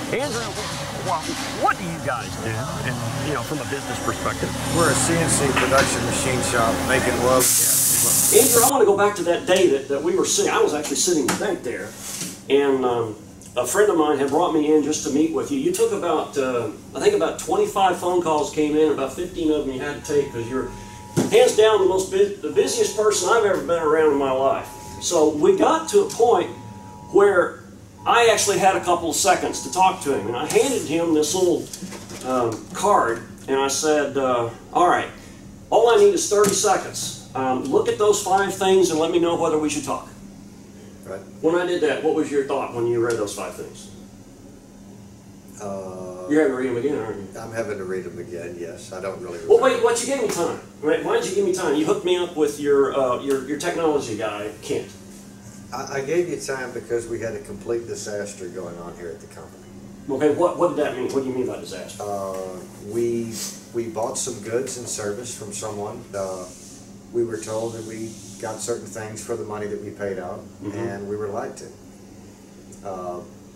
Andrew, what do you guys do, and, from a business perspective? We're a CNC production machine shop making love gas. Andrew, I want to go back to that day that we were sitting. I was actually sitting right there, and a friend of mine had brought me in just to meet with you. You took about, I think about 25 phone calls came in, about 15 of them you had to take because you're hands down the busiest person I've ever been around in my life. So we got to a point where I actually had a couple of seconds to talk to him, and I handed him this little card, and I said, all right, all I need is 30 seconds. Look at those 5 things and let me know whether we should talk. Right. When I did that, what was your thought when you read those 5 things? You're having to read them again, aren't you? I'm having to read them again, yes. I don't really remember. Well, wait, what, you gave me time. Right? Why did you give me time? You hooked me up with your technology guy, Kent. I gave you time because we had a complete disaster going on here at the company. Okay, what did that mean? What do you mean by disaster? We bought some goods and service from someone. We were told that we got certain things for the money that we paid out, and we were lied to.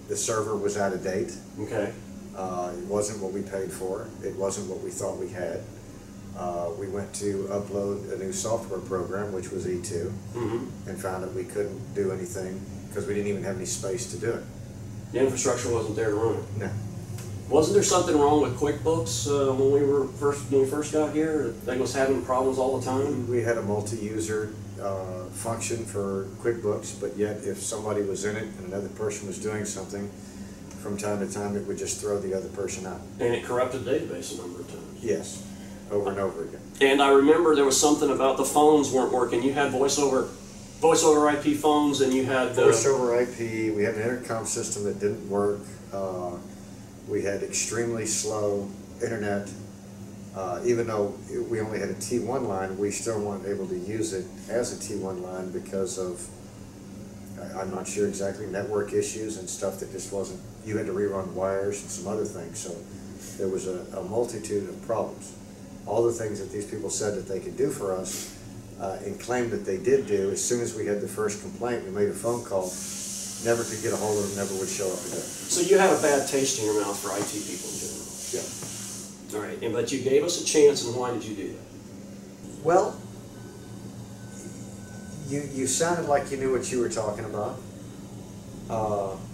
The server was out of date. Okay. It wasn't what we paid for. It wasn't what we thought we had. We went to upload a new software program, which was E2, and found that we couldn't do anything because we didn't even have any space to do it. The infrastructure wasn't there to run it. No. Wasn't there something wrong with QuickBooks when we first got here? They was having problems all the time. We had a multi-user function for QuickBooks, but yet if somebody was in it and another person was doing something, from time to time it would just throw the other person out. And it corrupted the database a number of times. Yes, over and over again. And I remember there was something about the phones weren't working. You had voice over IP phones, and you had voice over IP. We had an intercom system that didn't work. We had extremely slow internet. Even though we only had a T1 line, we still weren't able to use it as a T1 line because of, I'm not sure exactly, network issues and stuff that just wasn't, you had to rerun wires and some other things. So there was a multitude of problems. All the things that these people said that they could do for us and claimed that they did do, as soon as we had the first complaint, we made a phone call, never could get a hold of them, never would show up again. So you had a bad taste in your mouth for IT people in general? Yeah. All right, but you gave us a chance, and why did you do that? Well, you sounded like you knew what you were talking about.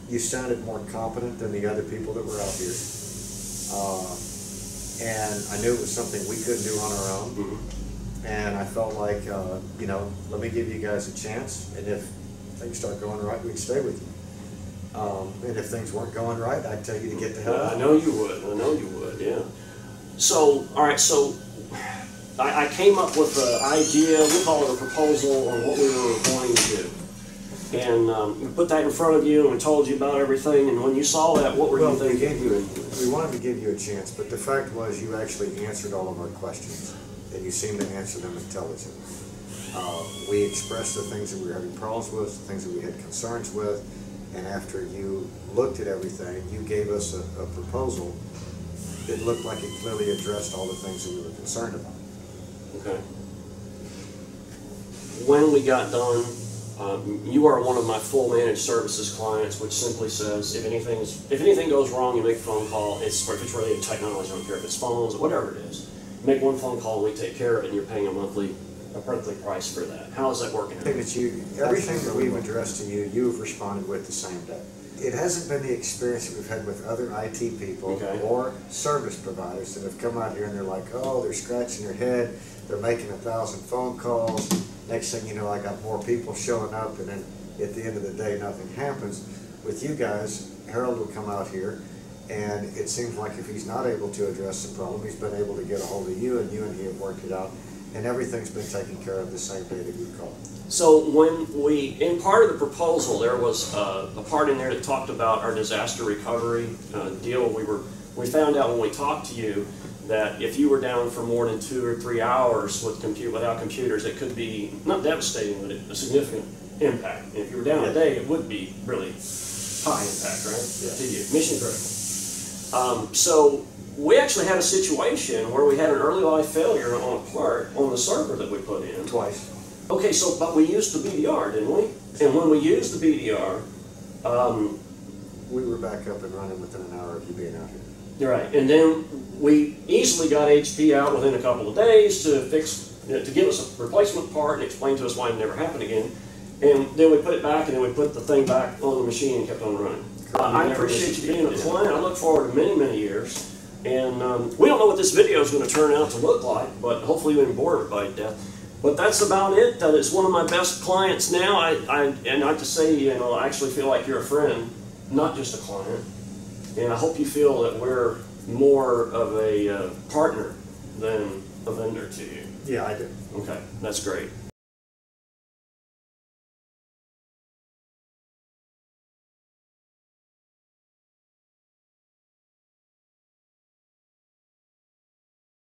You sounded more competent than the other people that were out here. And I knew it was something we couldn't do on our own. And I felt like, let me give you guys a chance, and if things start going right, we'd stay with you. And if things weren't going right, I'd tell you to get the hell out. I know you would. I know you would, yeah. So, all right, so I came up with an idea, we call it a proposal, on what we were going to do. And we put that in front of you, and we told you about everything, and when you saw that, what were you thinking? We wanted to give you a chance, but the fact was you actually answered all of our questions, and you seemed to answer them intelligently. We expressed the things that we were having problems with, the things that we had concerns with, and after you looked at everything, you gave us a proposal that looked like it clearly addressed all the things that we were concerned about. Okay. When we got done, you are one of my full managed services clients, which simply says if anything goes wrong, you make a phone call. If it's related to technology, I don't care if it's phones or whatever it is. Make one phone call and we take care of it, and you're paying a monthly price for that. How is that working? Everything that we've addressed to you, you've responded with the same day. It hasn't been the experience that we've had with other IT people or service providers that have come out here and they're like, oh, they're scratching their head, they're making 1,000 phone calls. Next thing you know, I got more people showing up, and then at the end of the day, nothing happens. With you guys, Harold will come out here, and it seems like if he's not able to address the problem, he's been able to get a hold of you, and you and he have worked it out, and everything's been taken care of the same day that you called. So in part of the proposal, there was a part in there that talked about our disaster recovery deal. We found out when we talked to you that if you were down for more than 2 or 3 hours without computers, it could be not devastating, but a significant impact. And if you were down a day, it would be really high impact, right? To you, mission critical. So we actually had a situation where we had an early life failure on a part on the server that we put in. Twice. Okay, but we used the BDR, didn't we? And when we used the BDR, we were back up and running within an hour of you being out here. You're right. And then we easily got HP out within a couple of days to fix, to give us a replacement part and explain to us why it never happened again. And then we put it back, and then we put the thing back on the machine and kept on running. I appreciate you being a client. I look forward to many, many years. And we don't know what this video is going to turn out to look like, but hopefully we didn't bore everybody to death. But that's about it. It's one of my best clients now. And I just say, you know, I actually feel like you're a friend, not just a client. And I hope you feel that we're more of a partner than a vendor to you. Yeah, I do. Okay, that's great.